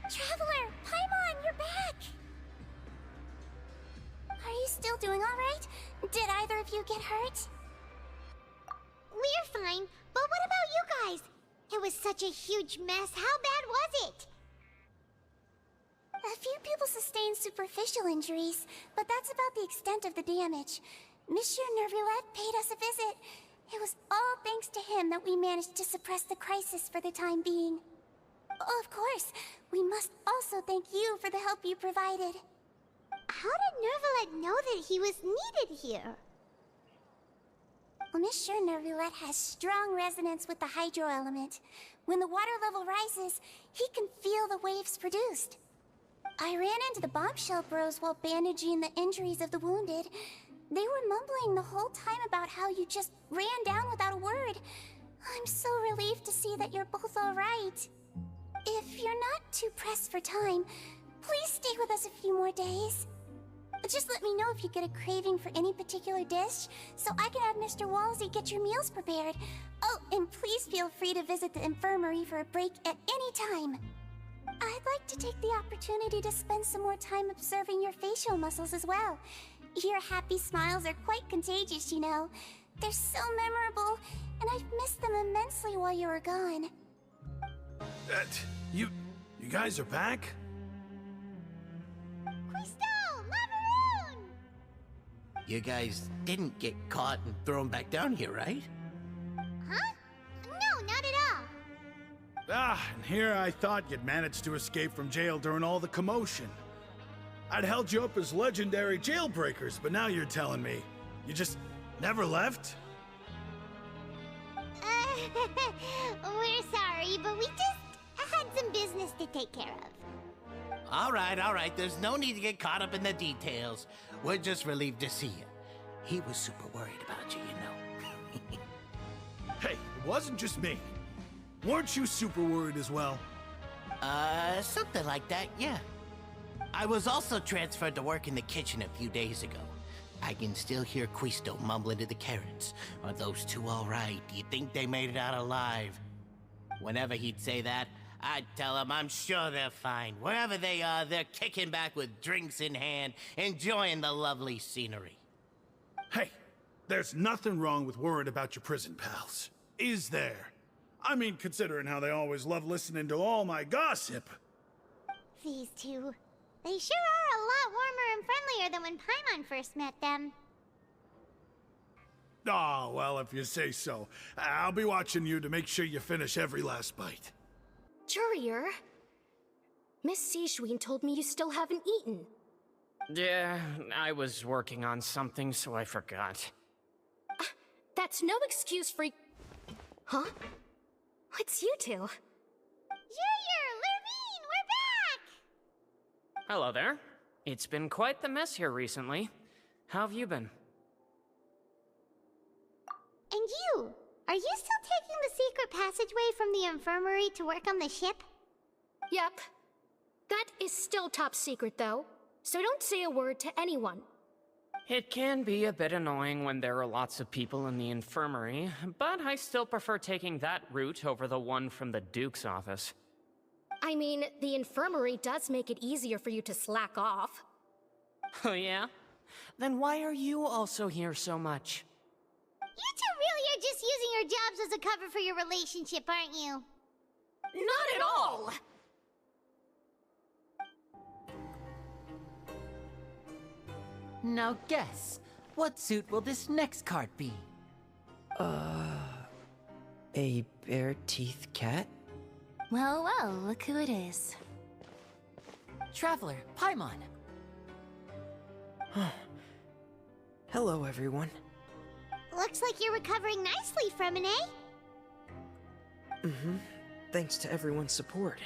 Traveler, Paimon, you're back! Are you still doing alright? Did either of you get hurt? We're fine, but what about you guys? It was such a huge mess. How bad was it? A few people sustained superficial injuries, but that's about the extent of the damage. Monsieur Nervillette paid us a visit. It was all thanks to him that we managed to suppress the crisis for the time being. Of course, we must also thank you for the help you provided. How did Nervillette know that he was needed here? Well, Monsieur Nervillette has strong resonance with the hydro element. When the water level rises, he can feel the waves produced. I ran into the bombshell bros while bandaging the injuries of the wounded. They were mumbling the whole time about how you just ran down without a word. I'm so relieved to see that you're both alright. If you're not too pressed for time, please stay with us a few more days. Just let me know if you get a craving for any particular dish, so I can have Mr. Walsey get your meals prepared. Oh, and please feel free to visit the infirmary for a break at any time. I'd like to take the opportunity to spend some more time observing your facial muscles as well. Your happy smiles are quite contagious, you know. They're so memorable, and I've missed them immensely while you were gone. You guys are back? Questo! Lavaroon! You guys didn't get caught and thrown back down here, right? Huh? No, not at all. And here I thought you'd managed to escape from jail during all the commotion. I'd held you up as legendary jailbreakers, but now you're telling me you just never left? We're sorry, but we just had some business to take care of. All right. There's no need to get caught up in the details. We're just relieved to see you. He was super worried about you, you know. Hey, it wasn't just me. Weren't you super worried as well? Something like that, yeah. I was also transferred to work in the kitchen a few days ago. I can still hear Questo mumbling to the carrots. Are those two all right? Do you think they made it out alive? Whenever he'd say that, I'd tell him I'm sure they're fine. Wherever they are, they're kicking back with drinks in hand, enjoying the lovely scenery. Hey, there's nothing wrong with worrying about your prison pals. Is there? I mean, considering how they always love listening to all my gossip. These two. They sure are a lot warmer and friendlier than when Paimon first met them. Oh, well, if you say so. I'll be watching you to make sure you finish every last bite. Jurier, Miss Sishween told me you still haven't eaten. Yeah, I was working on something, so I forgot. That's no excuse for... Huh? It's you two. Jurier, Lurvine, we're back! Hello there. It's been quite the mess here recently. How have you been? And you? Are you still taking the secret passageway from the infirmary to work on the ship? Yep. That is still top secret, though, so don't say a word to anyone. It can be a bit annoying when there are lots of people in the infirmary, but I still prefer taking that route over the one from the Duke's office. I mean, the infirmary does make it easier for you to slack off. Oh yeah? Then why are you also here so much? You two really are just using your jobs as a cover for your relationship, aren't you? Not at all! Now guess, what suit will this next card be? A bare-teeth cat? Well, look who it is. Traveler, Paimon. Hello, everyone. Looks like you're recovering nicely from it, eh? Mm-hmm. Thanks to everyone's support.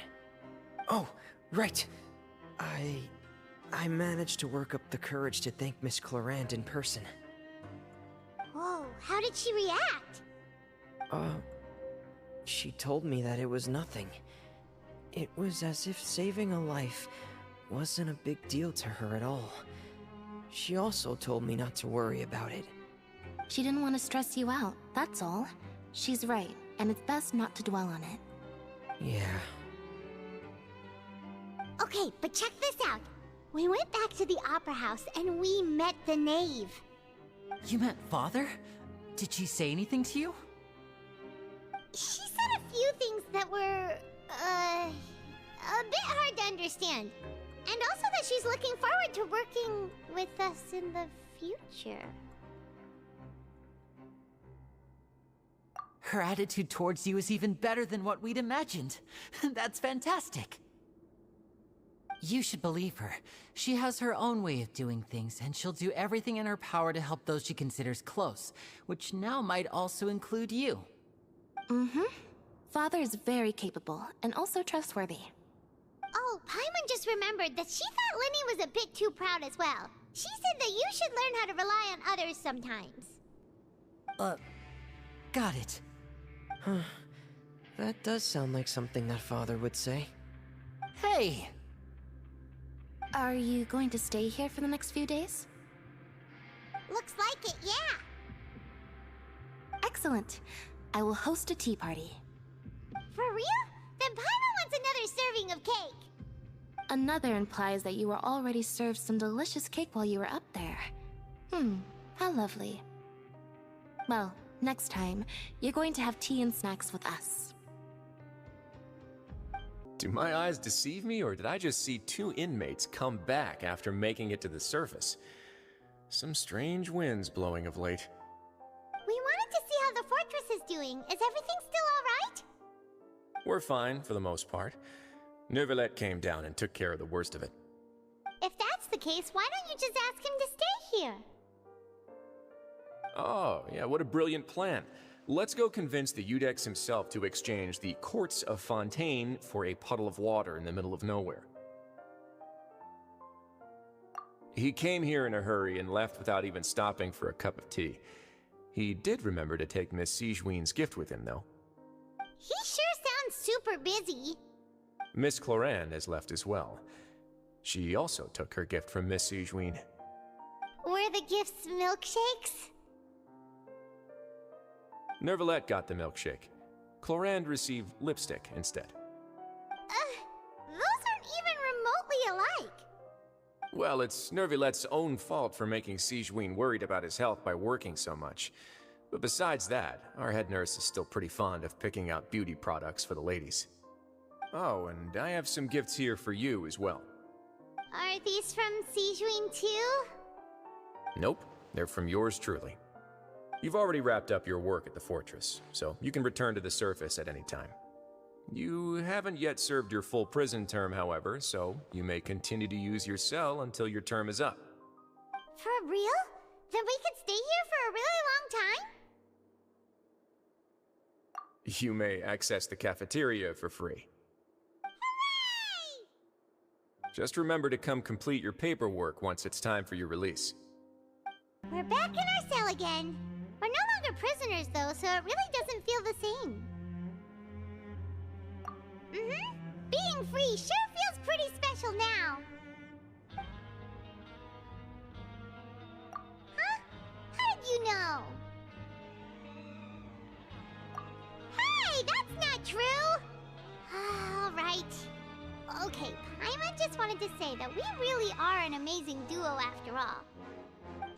Oh, right. I managed to work up the courage to thank Miss Clorand in person. Whoa, how did she react? She told me that it was nothing. It was as if saving a life wasn't a big deal to her at all. She also told me not to worry about it. She didn't want to stress you out, that's all. She's right, and it's best not to dwell on it. Yeah. Okay, but check this out. We went back to the opera house and we met the knave. You met Father? Did she say anything to you? She said a few things that were, a bit hard to understand. And also that she's looking forward to working with us in the future. Her attitude towards you is even better than what we'd imagined. That's fantastic. You should believe her. She has her own way of doing things, and she'll do everything in her power to help those she considers close, which now might also include you. Mm-hmm. Father is very capable, and also trustworthy. Oh, Paimon just remembered that she thought Lenny was a bit too proud as well. She said that you should learn how to rely on others sometimes. Got it. Huh. That does sound like something that Father would say. Hey! Are you going to stay here for the next few days? Looks like it, yeah. Excellent. I will host a tea party. For real? Then Paimon wants another serving of cake. Another implies that you were already served some delicious cake while you were up there. How lovely. Well, next time, you're going to have tea and snacks with us. Do my eyes deceive me, or did I just see two inmates come back after making it to the surface? Some strange winds blowing of late. We wanted to see how the fortress is doing. Is everything still alright? We're fine, for the most part. Neuvillette came down and took care of the worst of it. If that's the case, why don't you just ask him to stay here? Oh, yeah, what a brilliant plan. Let's go convince the Udex himself to exchange the Courts of Fontaine for a puddle of water in the middle of nowhere. He came here in a hurry and left without even stopping for a cup of tea. He did remember to take Miss Sigewinne's gift with him, though. He sure sounds super busy. Miss Clorinde has left as well. She also took her gift from Miss Sigewinne. Were the gifts milkshakes? Neuvillette got the milkshake. Clorinde received lipstick instead. Those aren't even remotely alike. Well, it's Neuvillette's own fault for making Sigewinne worried about his health by working so much. But besides that, our head nurse is still pretty fond of picking out beauty products for the ladies. Oh, and I have some gifts here for you as well. Are these from Sigewinne too? Nope, they're from yours truly. You've already wrapped up your work at the fortress, so you can return to the surface at any time. You haven't yet served your full prison term, however, so you may continue to use your cell until your term is up. For real? Then we could stay here for a really long time? You may access the cafeteria for free. Hooray! Just remember to come complete your paperwork once it's time for your release. We're back in our cell again. We're no longer prisoners, though, so it really doesn't feel the same. Being free sure feels pretty special now. Huh? How did you know? Hey, that's not true! Alright. Okay, Paimon just wanted to say that we really are an amazing duo after all.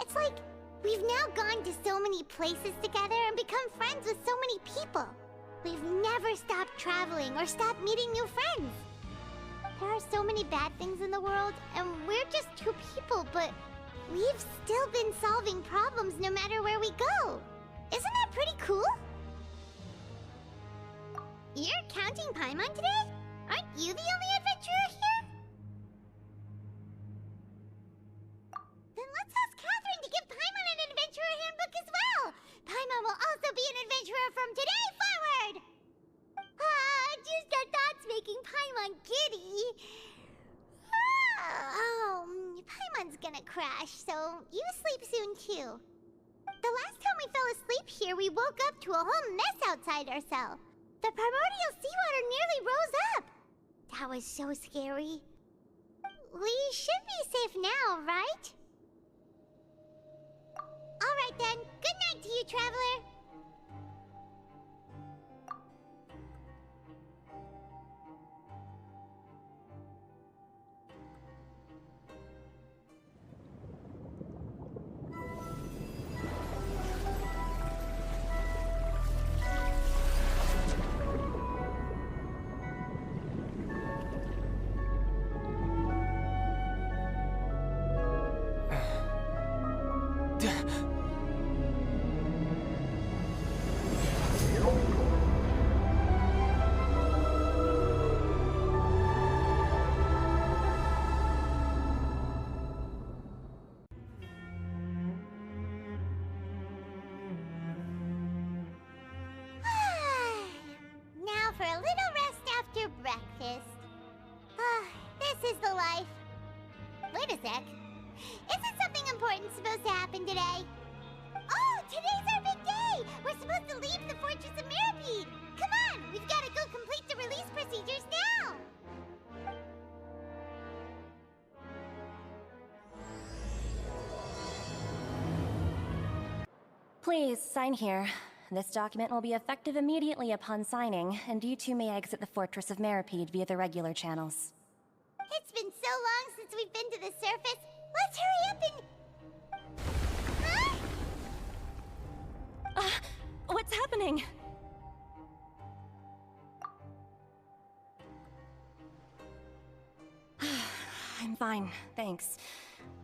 It's like we've now gone to so many places together and become friends with so many people. We've never stopped traveling or stopped meeting new friends. There are so many bad things in the world, and we're just two people, but we've still been solving problems no matter where we go. Isn't that pretty cool? You're counting Paimon today? Aren't you the only adventurer here? Then let's ask Catherine to give Paimon an adventurer handbook as well. Paimon will also be an adventurer from today forward. Just the thoughts making Paimon giddy. Paimon's gonna crash, so you sleep soon too. The last time we fell asleep here, we woke up to a whole mess outside our cell. The primordial seawater nearly rose up. That was so scary. We should be safe now, right? Alright then, good night to you, traveler. wait a sec. Isn't something important supposed to happen today? Oh, today's our big day! We're supposed to leave the Fortress of Mirapede! Come on, we've got to go complete the release procedures now! Please, sign here. This document will be effective immediately upon signing, and you two may exit the Fortress of Mirapede via the regular channels. It's been so long since we've been to the surface. Let's hurry up and... Huh? What's happening? I'm fine, thanks.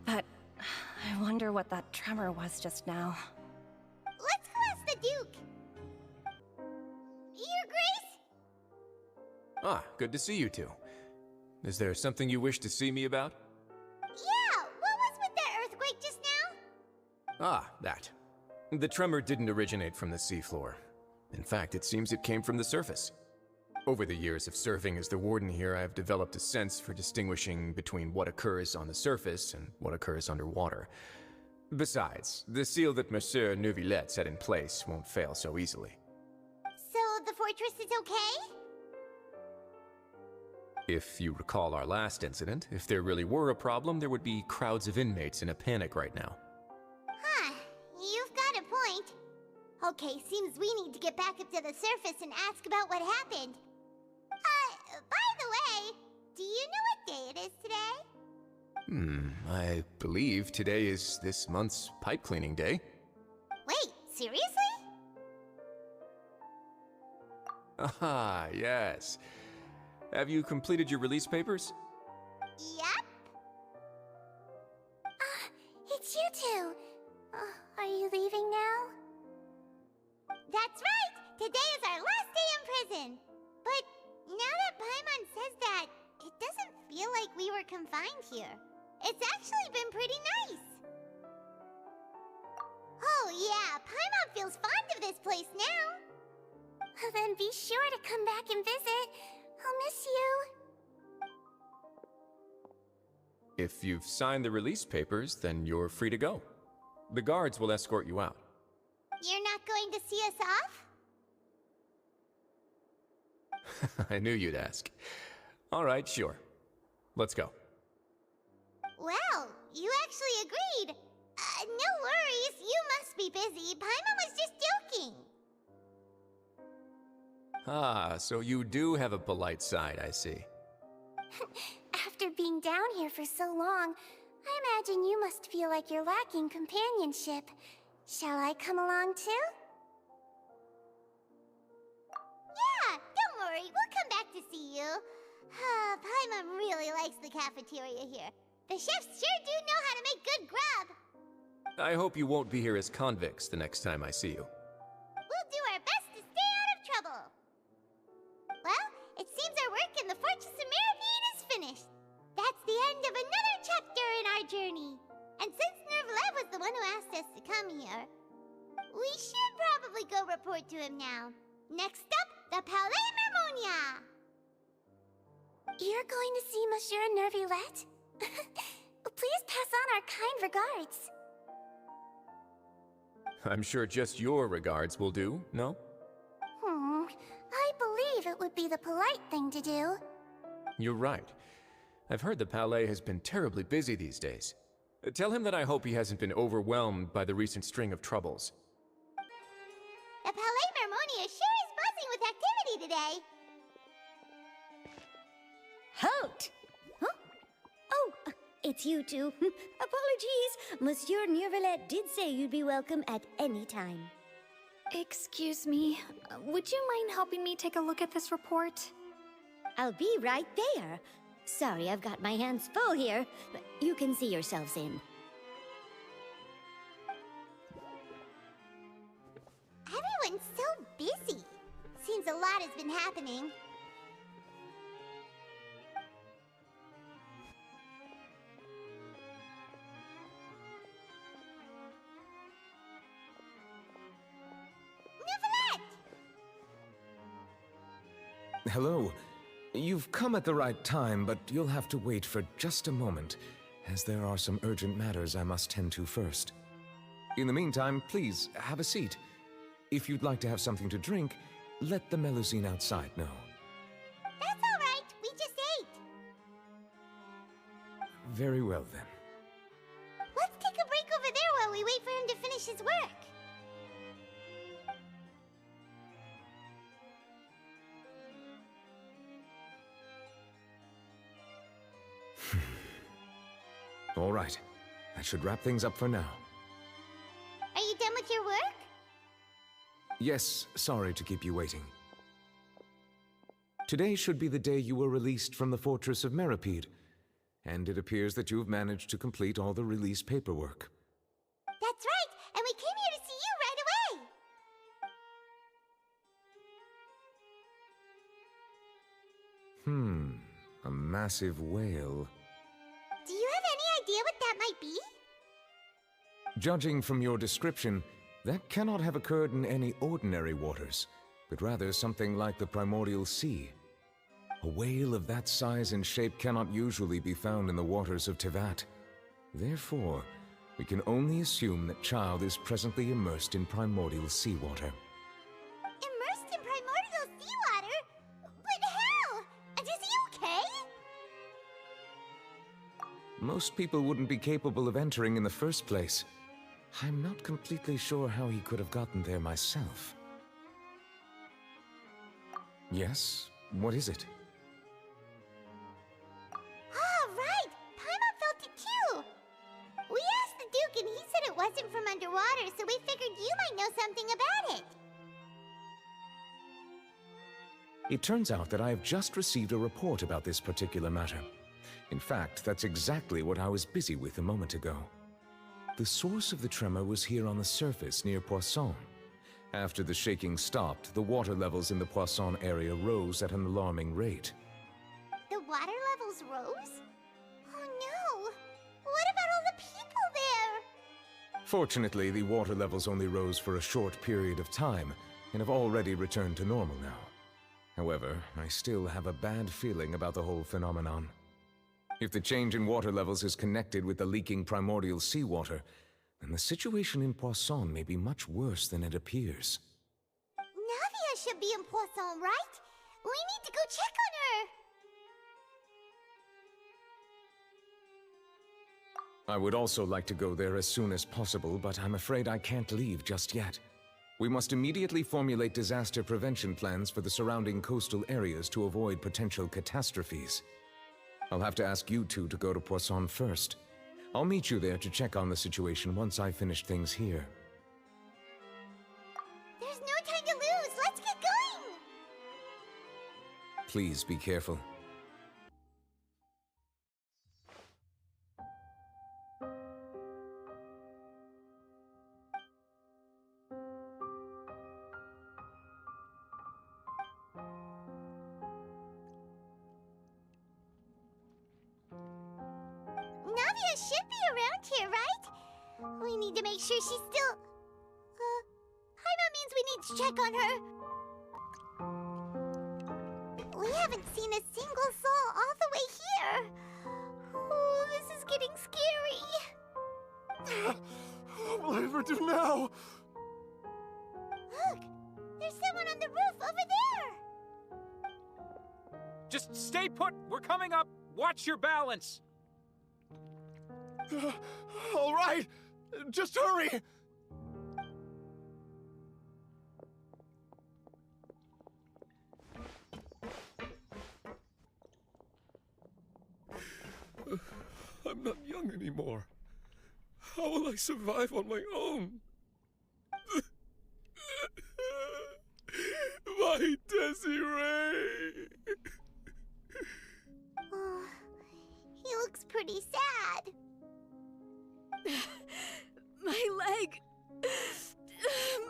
But I wonder what that tremor was just now. Let's go ask the Duke. Your Grace? Ah, good to see you two. Is there something you wish to see me about? Yeah, what was with that earthquake just now? Ah, that. The tremor didn't originate from the seafloor. In fact, it seems it came from the surface. Over the years of serving as the warden here, I have developed a sense for distinguishing between what occurs on the surface and what occurs underwater. Besides, the seal that Monsieur Neuvillette set in place won't fail so easily. So the fortress is okay? If you recall our last incident, if there really were a problem, there would be crowds of inmates in a panic right now. Huh, you've got a point. Okay, seems we need to get back up to the surface and ask about what happened. By the way, do you know what day it is today? I believe today is this month's pipe cleaning day. Wait, seriously? Ah, yes. Have you completed your release papers? Yep. It's you two. Are you leaving now? That's right! Today is our last day in prison! But now that Paimon says that, it doesn't feel like we were confined here. It's actually been pretty nice. Oh yeah, Paimon feels fond of this place now. Then be sure to come back and visit. I'll miss you. If you've signed the release papers, then you're free to go. The guards will escort you out. You're not going to see us off? I knew you'd ask. All right, sure. Let's go. Well, you actually agreed. No worries, you must be busy. Paimon was just joking. Ah, so you do have a polite side, I see. After being down here for so long, I imagine you must feel like you're lacking companionship. Shall I come along too? Yeah, don't worry, we'll come back to see you. Paimon really likes the cafeteria here. The chefs sure do know how to make good grub. I hope you won't be here as convicts the next time I see you. We'll do our best to stay out of trouble. Well, it seems our work in the Fortress of Mirapede is finished. That's the end of another chapter in our journey. And since Neuvillette was the one who asked us to come here, we should probably go report to him now. Next up, the Palais Mermonia. You're going to see Monsieur Neuvillette? Please pass on our kind regards. I'm sure just your regards will do, no? I believe it would be the polite thing to do. You're right. I've heard the Palais has been terribly busy these days. Tell him that I hope he hasn't been overwhelmed by the recent string of troubles. The Palais Mermonia sure is buzzing with activity today. Halt! Huh? Oh, it's you two. Apologies. Monsieur Neuvillette did say you'd be welcome at any time. Excuse me, would you mind helping me take a look at this report? I'll be right there. Sorry, I've got my hands full here. You can see yourselves in. Everyone's so busy. Seems a lot has been happening. Neuvillette! Hello. You've come at the right time, but you'll have to wait for just a moment. as there are some urgent matters I must tend to first. In the meantime, please, have a seat. If you'd like to have something to drink, let the Melusine outside know. That's all right. We just ate. Very well, then. Let's take a break over there while we wait for him to finish his work. All right. That should wrap things up for now. Are you done with your work? Yes, sorry to keep you waiting. Today should be the day you were released from the Fortress of Meripede, and it appears that you've managed to complete all the release paperwork. That's right, and we came here to see you right away! A massive whale. Do you have any idea what that might be? Judging from your description, that cannot have occurred in any ordinary waters, but rather something like the primordial sea. A whale of that size and shape cannot usually be found in the waters of Tevat. Therefore, we can only assume that Child is presently immersed in primordial seawater. Immersed in primordial seawater? But how? And is he okay? Most people wouldn't be capable of entering in the first place. I'm not completely sure how he could have gotten there myself. Yes? What is it? Ah, right! Paimon felt it too! We asked the Duke and he said it wasn't from underwater, so we figured you might know something about it. It turns out that I have just received a report about this particular matter. In fact, that's exactly what I was busy with a moment ago. The source of the tremor was here on the surface near Poisson. After the shaking stopped, the water levels in the Poisson area rose at an alarming rate. The water levels rose? Oh no! What about all the people there? Fortunately, the water levels only rose for a short period of time and have already returned to normal now. However, I still have a bad feeling about the whole phenomenon. If the change in water levels is connected with the leaking primordial seawater, then the situation in Poisson may be much worse than it appears. Navia should be in Poisson, right? We need to go check on her! I would also like to go there as soon as possible, but I'm afraid I can't leave just yet. We must immediately formulate disaster prevention plans for the surrounding coastal areas to avoid potential catastrophes. I'll have to ask you two to go to Poisson first. I'll meet you there to check on the situation once I've finished things here. There's no time to lose! Let's get going! Please be careful. Navia should be around here, right? We need to make sure she's still... Paimon means we need to check on her. We haven't seen a single soul all the way here. Oh, this is getting scary. What will I ever do now? Look! There's someone on the roof over there! Just stay put! We're coming up! Watch your balance! All right! Just hurry! I'm not young anymore. How will I survive on my own? My Desiree! Oh, he looks pretty sad. My leg!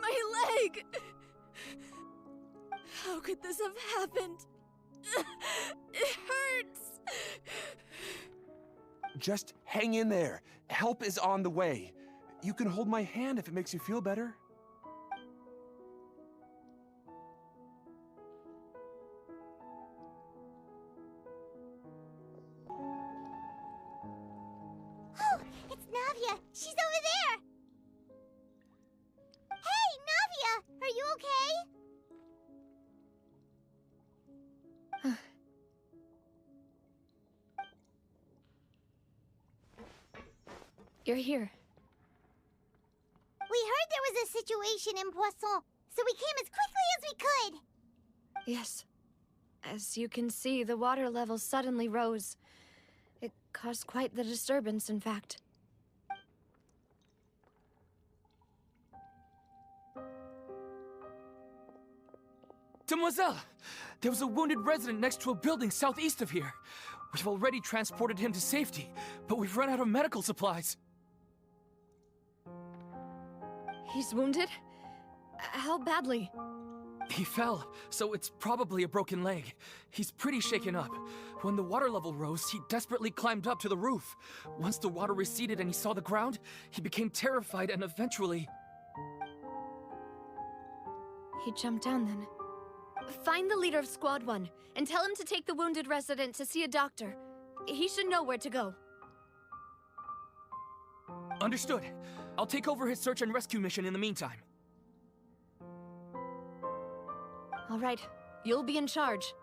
My leg! How could this have happened? It hurts! Just hang in there. Help is on the way. You can hold my hand if it makes you feel better. Navia! She's over there! Hey, Navia! Are you okay? You're here. We heard there was a situation in Poisson, so we came as quickly as we could! Yes. As you can see, the water level suddenly rose. It caused quite the disturbance, in fact. Demoiselle! There was a wounded resident next to a building southeast of here. We've already transported him to safety, but we've run out of medical supplies. He's wounded? How badly? He fell, so it's probably a broken leg. He's pretty shaken up. When the water level rose, he desperately climbed up to the roof. Once the water receded and he saw the ground, he became terrified and eventually... He jumped down then. Find the leader of Squad 1 and tell him to take the wounded resident to see a doctor. He should know where to go. Understood. I'll take over his search and rescue mission in the meantime. All right, you'll be in charge.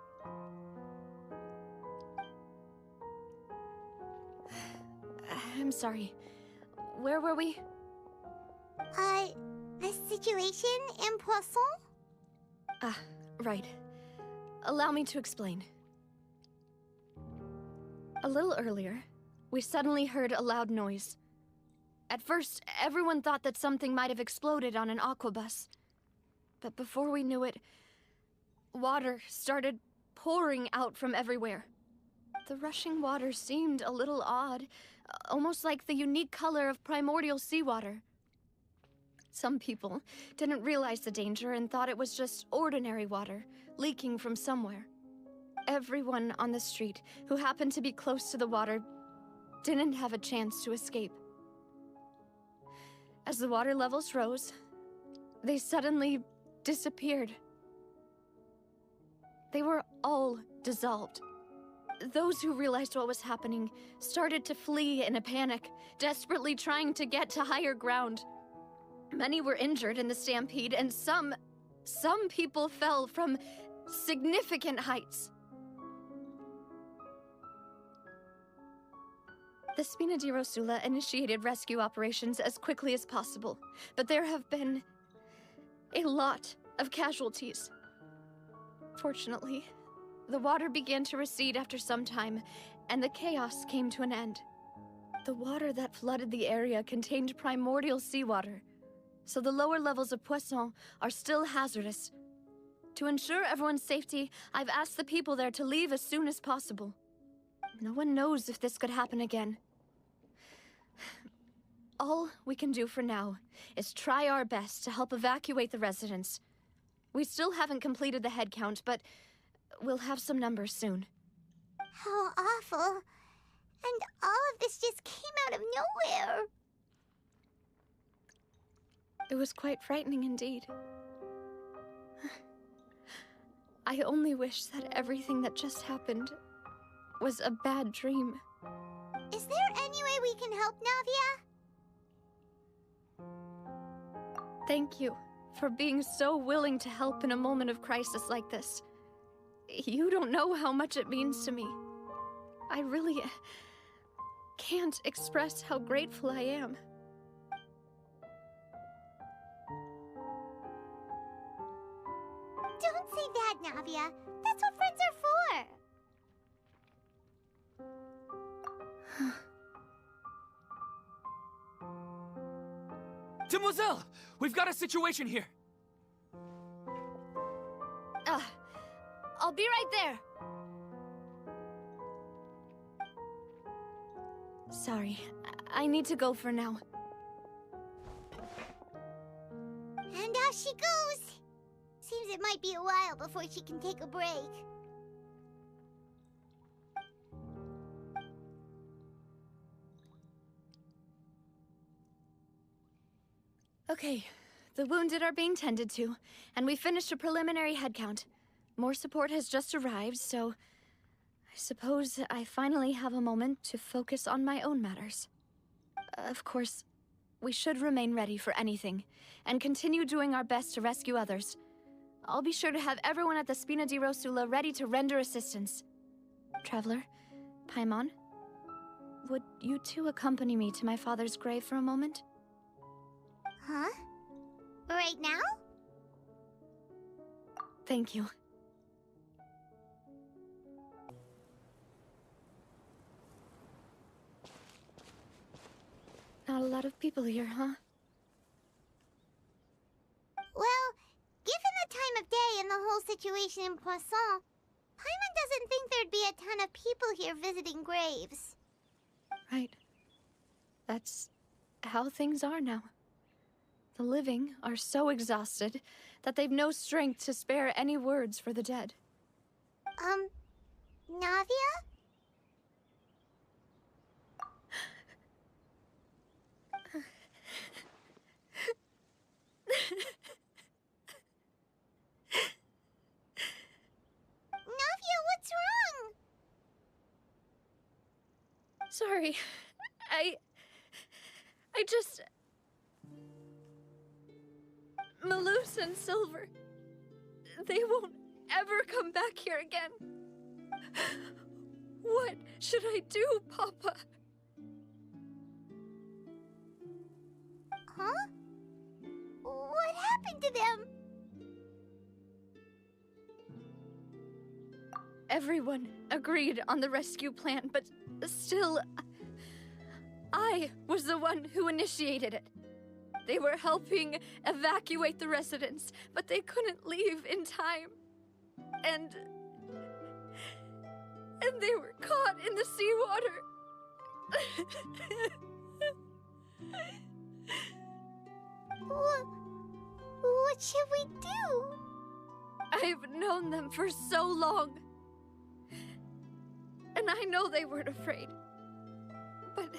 I'm sorry. Where were we? The situation in Poisson? Ah, right. Allow me to explain. A little earlier, we suddenly heard a loud noise. At first, everyone thought that something might have exploded on an aquabus. But before we knew it, water started pouring out from everywhere. The rushing water seemed a little odd, almost like the unique color of primordial seawater. Some people didn't realize the danger and thought it was just ordinary water, leaking from somewhere. Everyone on the street who happened to be close to the water didn't have a chance to escape. As the water levels rose, they suddenly disappeared. They were all dissolved. Those who realized what was happening started to flee in a panic, desperately trying to get to higher ground. Many were injured in the stampede, and some people fell from significant heights. The Spina di Rosula initiated rescue operations as quickly as possible, but there have been a lot of casualties. Fortunately, the water began to recede after some time, and the chaos came to an end. The water that flooded the area contained primordial seawater, so the lower levels of Poisson are still hazardous. To ensure everyone's safety, I've asked the people there to leave as soon as possible. No one knows if this could happen again. All we can do for now is try our best to help evacuate the residents. We still haven't completed the head count, but we'll have some numbers soon. How awful. And all of this just came out of nowhere. It was quite frightening indeed. I only wish that everything that just happened was a bad dream. Is there any way we can help, Navia? Thank you for being so willing to help in a moment of crisis like this. You don't know how much it means to me. I really can't express how grateful I am. Don't say that, Navia. That's what friends are for. Demoiselle! We've got a situation here! I'll be right there! Sorry, I need to go for now. And off she goes! Seems it might be a while before she can take a break. Okay, the wounded are being tended to, and we finished a preliminary head count. More support has just arrived, so I suppose I finally have a moment to focus on my own matters. Of course, we should remain ready for anything, and continue doing our best to rescue others. I'll be sure to have everyone at the Spina di Rosula ready to render assistance. Traveler, Paimon, would you two accompany me to my father's grave for a moment? Huh? Right now? Thank you. Not a lot of people here, huh? Well, given the time of day and the whole situation in Poisson, Paimon doesn't think there'd be a ton of people here visiting graves. Right. That's how things are now. The living are so exhausted that they've no strength to spare any words for the dead. Navia? Navia, what's wrong? Sorry. I just... Malus and Silver, they won't ever come back here again. What should I do, Papa? Huh? What happened to them? Everyone agreed on the rescue plan, but still, I was the one who initiated it. They were helping evacuate the residents, but they couldn't leave in time. And they were caught in the seawater. What should we do? I've known them for so long. And I know they weren't afraid. But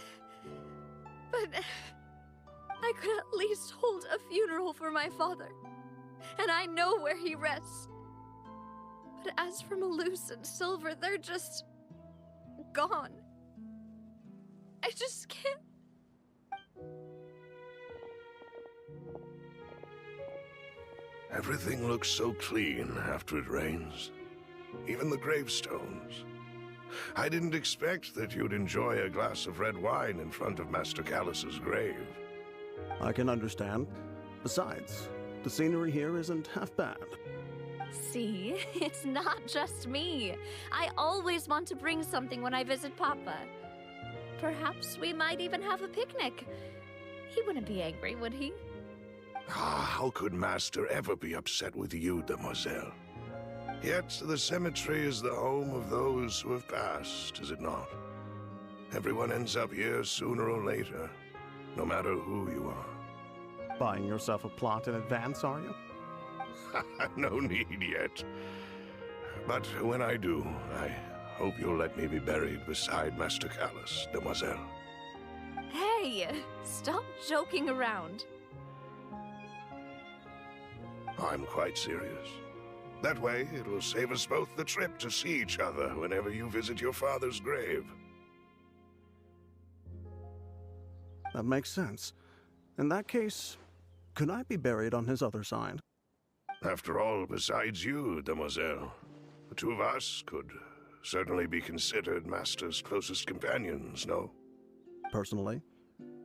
I could at least hold a funeral for my father. And I know where he rests. But as for Malus and Silver, they're just... gone. I just can't... Everything looks so clean after it rains. Even the gravestones. I didn't expect that you'd enjoy a glass of red wine in front of Master Callus's grave. I can understand. Besides, the scenery here isn't half bad. See, it's not just me. I always want to bring something when I visit Papa. Perhaps we might even have a picnic. He wouldn't be angry, would he? How could Master ever be upset with you, demoiselle? Yet the cemetery is the home of those who have passed, is it not? Everyone ends up here sooner or later, no matter who you are. Buying yourself a plot in advance, are you? No need yet. But when I do, I hope you'll let me be buried beside Master Callus, demoiselle. Hey, stop joking around. I'm quite serious. That way, it will save us both the trip to see each other whenever you visit your father's grave. That makes sense. In that case, could I be buried on his other side? After all, besides you, demoiselle, the two of us could certainly be considered Master's closest companions, no? Personally,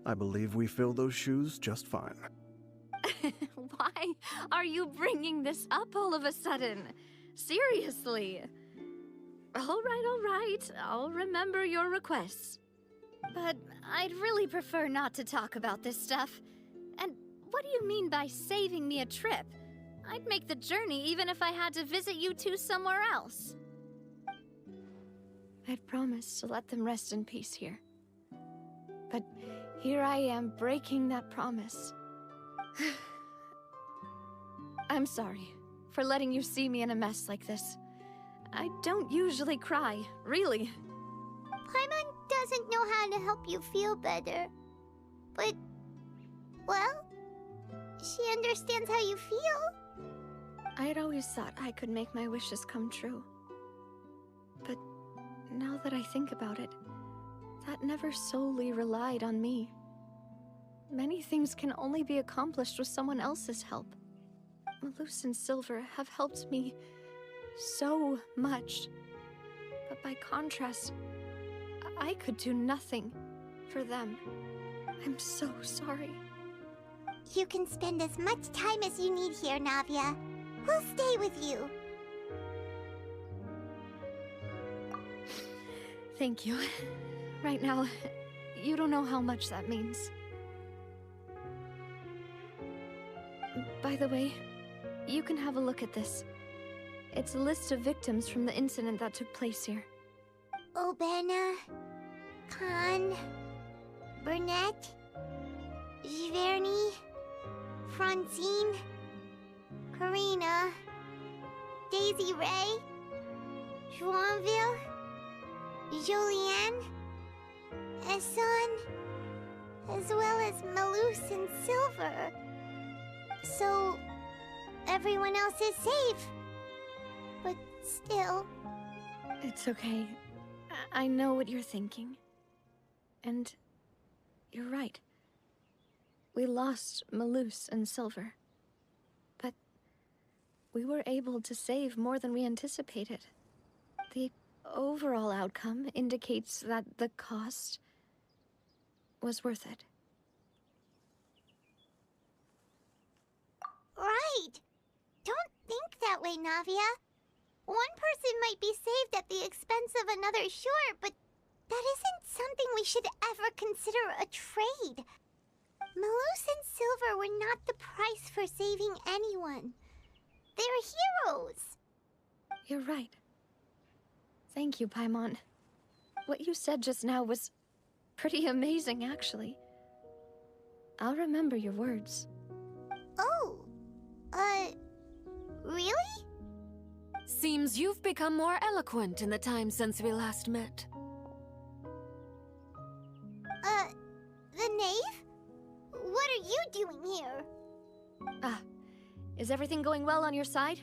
I believe we fill those shoes just fine. Why are you bringing this up all of a sudden? Seriously. All right. I'll remember your requests. But I'd really prefer not to talk about this stuff. And what do you mean by saving me a trip? I'd make the journey even if I had to visit you two somewhere else. I'd promised to let them rest in peace here. But here I am breaking that promise. I'm sorry for letting you see me in a mess like this. I don't usually cry, really. Paimon doesn't know how to help you feel better. But, well, she understands how you feel. I had always thought I could make my wishes come true. But now that I think about it, that never solely relied on me. many things can only be accomplished with someone else's help. Malus and Silver have helped me so much. But by contrast, I could do nothing for them. I'm so sorry. You can spend as much time as you need here, Navia. We'll stay with you. Thank you. Right now, you don't know how much that means. By the way, you can have a look at this. It's a list of victims from the incident that took place here. Obena, Khan, Burnett, Giverny, Francine, Karina, Daisy Ray, Joinville, Julianne, Esson, as well as Malus and Silver. So, everyone else is safe. But still... It's okay. I know what you're thinking. And you're right. We lost Malus and Silver. But we were able to save more than we anticipated. The overall outcome indicates that the cost was worth it. Right! Don't think that way, Navia. One person might be saved at the expense of another, sure, but that isn't something we should ever consider a trade. Malus and Silver were not the price for saving anyone. They're heroes. You're right. Thank you, Paimon. What you said just now was pretty amazing, actually. I'll remember your words. Oh, really? Seems you've become more eloquent in the time since we last met. The knave? What are you doing here? Ah, is everything going well on your side?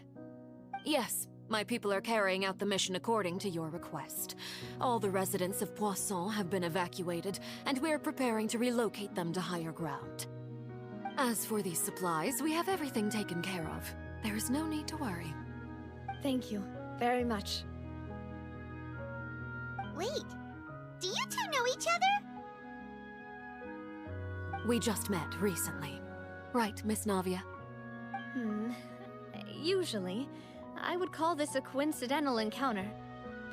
Yes, my people are carrying out the mission according to your request. All the residents of Poisson have been evacuated, and we're preparing to relocate them to higher ground. As for these supplies, we have everything taken care of. There is no need to worry. Thank you very much. Wait, do you two know each other? We just met recently. Right, Miss Navia? Usually, I would call this a coincidental encounter.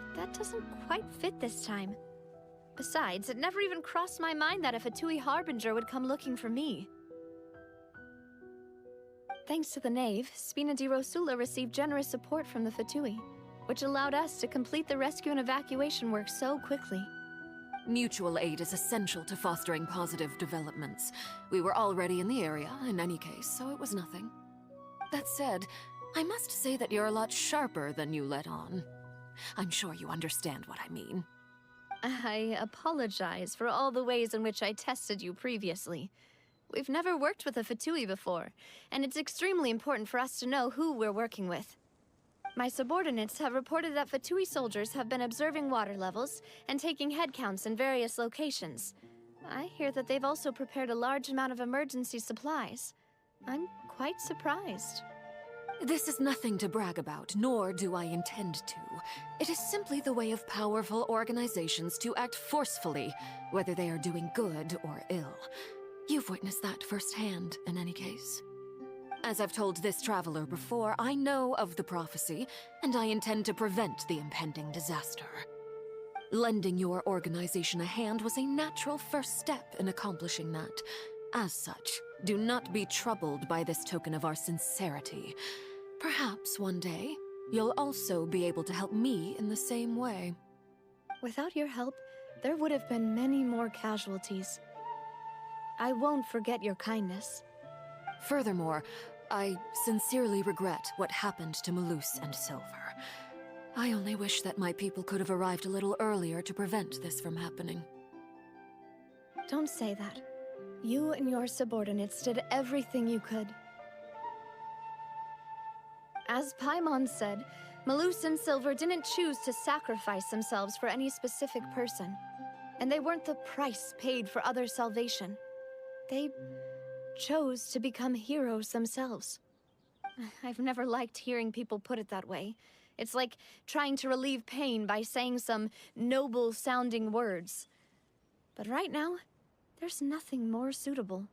But that doesn't quite fit this time. Besides, it never even crossed my mind that a Fatui Harbinger would come looking for me. Thanks to the Knave, Spina di Rosula received generous support from the Fatui, which allowed us to complete the rescue and evacuation work so quickly. Mutual aid is essential to fostering positive developments. We were already in the area, in any case, so it was nothing. That said, I must say that you're a lot sharper than you let on. I'm sure you understand what I mean. I apologize for all the ways in which I tested you previously. We've never worked with a Fatui before, and it's extremely important for us to know who we're working with. My subordinates have reported that Fatui soldiers have been observing water levels and taking head counts in various locations. I hear that they've also prepared a large amount of emergency supplies. I'm quite surprised. This is nothing to brag about, nor do I intend to. It is simply the way of powerful organizations to act forcefully, whether they are doing good or ill. You've witnessed that firsthand, in any case. As I've told this traveler before, I know of the prophecy, and I intend to prevent the impending disaster. Lending your organization a hand was a natural first step in accomplishing that. As such, do not be troubled by this token of our sincerity. Perhaps one day, you'll also be able to help me in the same way. Without your help, there would have been many more casualties. I won't forget your kindness. Furthermore, I sincerely regret what happened to Malus and Silver. I only wish that my people could have arrived a little earlier to prevent this from happening. Don't say that. You and your subordinates did everything you could. As Paimon said, Malus and Silver didn't choose to sacrifice themselves for any specific person, and they weren't the price paid for other salvation. They chose to become heroes themselves. I've never liked hearing people put it that way. It's like trying to relieve pain by saying some noble-sounding words. But right now, there's nothing more suitable.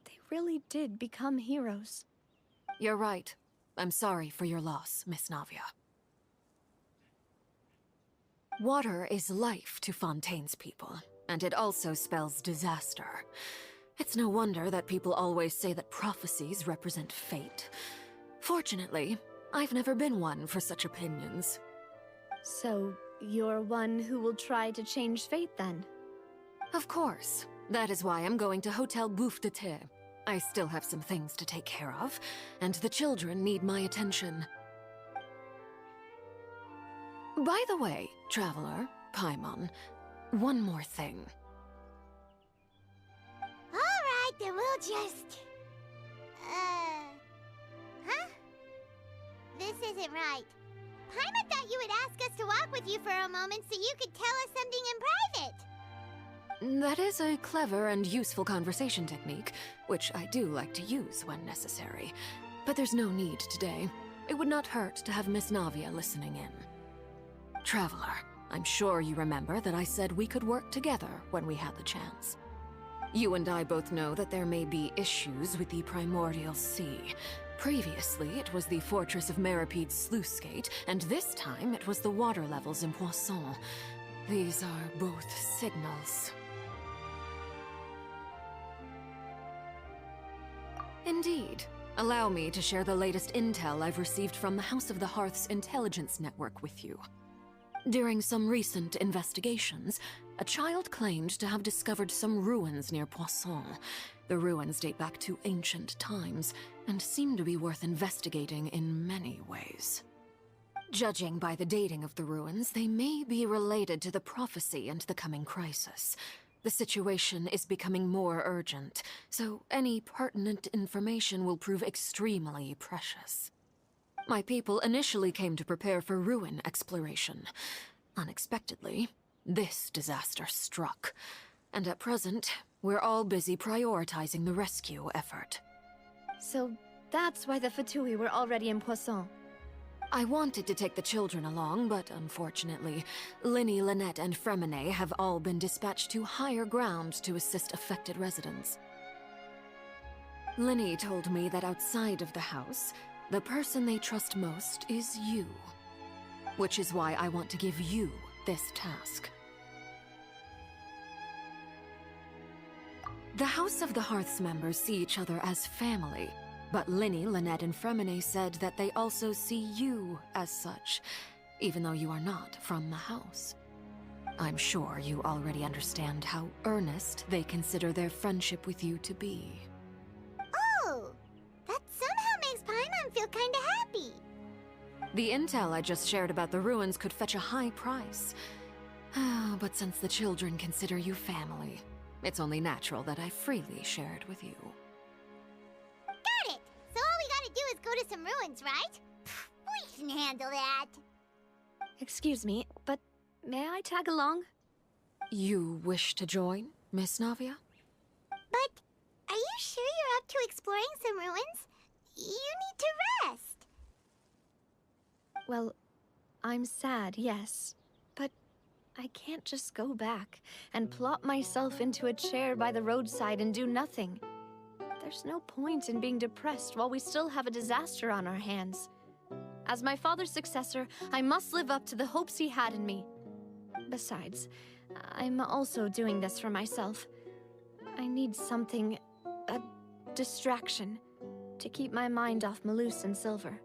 They really did become heroes. You're right. I'm sorry for your loss, Miss Navia. Water is life to Fontaine's people, and it also spells disaster. It's no wonder that people always say that prophecies represent fate. Fortunately, I've never been one for such opinions. So, you're one who will try to change fate, then? Of course. That is why I'm going to Hotel Bouffe de Thé. I still have some things to take care of, and the children need my attention. By the way, Traveler, Paimon, one more thing. Alright, then we'll just... Huh? This isn't right. Paimon thought you would ask us to walk with you for a moment so you could tell us something in private. That is a clever and useful conversation technique, which I do like to use when necessary. But there's no need today. It would not hurt to have Miss Navia listening in. Traveler, I'm sure you remember that I said we could work together when we had the chance. You and I both know that there may be issues with the Primordial Sea. Previously, it was the Fortress of Meripede's sluice gate, and this time it was the water levels in Poisson. These are both signals. Indeed. Allow me to share the latest intel I've received from the House of the Hearth's intelligence network with you. During some recent investigations, a child claimed to have discovered some ruins near Poisson. The ruins date back to ancient times, and seem to be worth investigating in many ways. Judging by the dating of the ruins, they may be related to the prophecy and the coming crisis. The situation is becoming more urgent, so any pertinent information will prove extremely precious. My people initially came to prepare for ruin exploration. Unexpectedly, this disaster struck, and at present, we're all busy prioritizing the rescue effort. So that's why the Fatui were already in Poisson. I wanted to take the children along, but unfortunately, Linny, Lynette, and Fremine have all been dispatched to higher ground to assist affected residents. Linny told me that outside of the house, the person they trust most is you. Which is why I want to give you this task. The House of the Hearth's members see each other as family, but Linny, Lynette, and Fremine said that they also see you as such, even though you are not from the house. I'm sure you already understand how earnest they consider their friendship with you to be. Oh, that somehow makes Paimon feel kinda happy. The intel I just shared about the ruins could fetch a high price. But since the children consider you family, it's only natural that I freely share it with you. Got it! So all we gotta do is go to some ruins, right? We can handle that. Excuse me, but may I tag along? You wish to join, Miss Navia? But are you sure you're up to exploring some ruins? You need to rest. Well, I'm sad, yes. But I can't just go back and plop myself into a chair by the roadside and do nothing. There's no point in being depressed while we still have a disaster on our hands. As my father's successor, I must live up to the hopes he had in me. Besides, I'm also doing this for myself. I need something, a distraction, to keep my mind off Malus and Silver.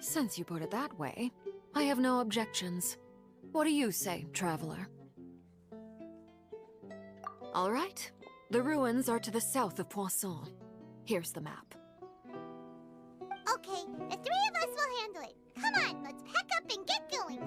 Since you put it that way, I have no objections. What do you say, Traveler? All right. The ruins are to the south of Poisson. Here's the map. Okay, the three of us will handle it. Come on, let's pack up and get going.